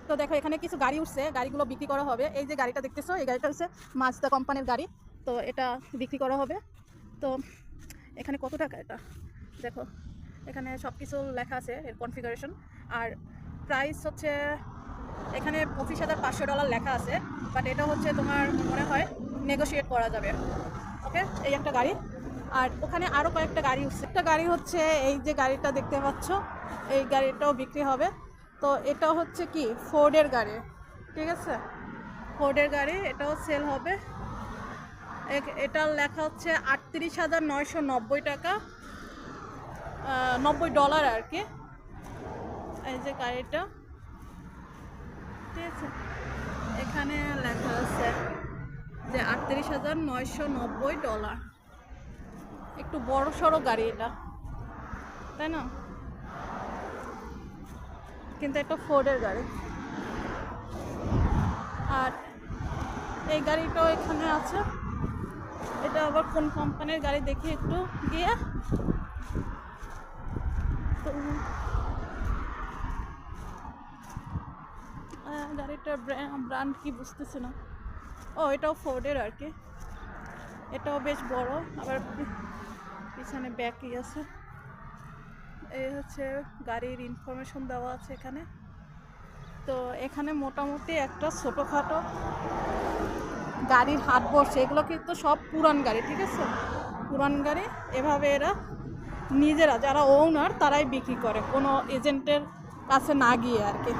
তো দেখো এখানে কিছু গাড়ি উঠছে, গাড়িগুলো বিক্রি করা হবে। এই যে গাড়িটা দেখতেছো, এই গাড়িটা হচ্ছে মাজদা কোম্পানির গাড়ি। তো এটা বিক্রি করা হবে। তো এখানে কত টাকা এটা দেখো, এখানে সব কিছু লেখা আছে, এর কনফিগারেশন। আর প্রাইস হচ্ছে এখানে $25,500 লেখা আছে, বাট এটা হচ্ছে তোমার মনে হয় নেগোশিয়েট করা যাবে। ওকে, এই একটা গাড়ি। আর ওখানে আরও কয়েকটা গাড়ি উঠছে। একটা গাড়ি হচ্ছে এই যে গাড়িটা দেখতে পাচ্ছ, এই গাড়িটাও বিক্রি হবে। তো এটা হচ্ছে কি ফোর্ডের গাড়ি, ঠিক আছে, ফোর্ডের গাড়ি, এটাও সেল হবে। এটার লেখা হচ্ছে $38,990 টাকা, $90 আর কি। এই যে গাড়িটা, ঠিক আছে, এখানে লেখা আছে যে $38,990। একটু বড় সড়ো গাড়ি এটা, তাই না? কিন্তু এটা ফোর্ডের গাড়ি। আর এই গাড়িটাও এখানে আছে। এটা আবার কোন কোম্পানির গাড়ি দেখি একটু গিয়ে। গাড়িটার ব্র্যান্ড কি বুঝতেছি না। ও, এটাও ফোর্ডের আর কি। এটাও বেশ বড়, আবার পিছনে ব্যাকই আছে। এই হচ্ছে গাড়ির ইনফরমেশন দেওয়া আছে এখানে। তো এখানে মোটামুটি একটা ছোটোখাটো গাড়ির হাট বসছে। এগুলো কিন্তু সব পুরান গাড়ি, ঠিক আছে, পুরান গাড়ি। এভাবে এরা নিজেরা যারা ওনার তারাই বিক্রি করে, কোনো এজেন্টের কাছে না গিয়ে আর কি।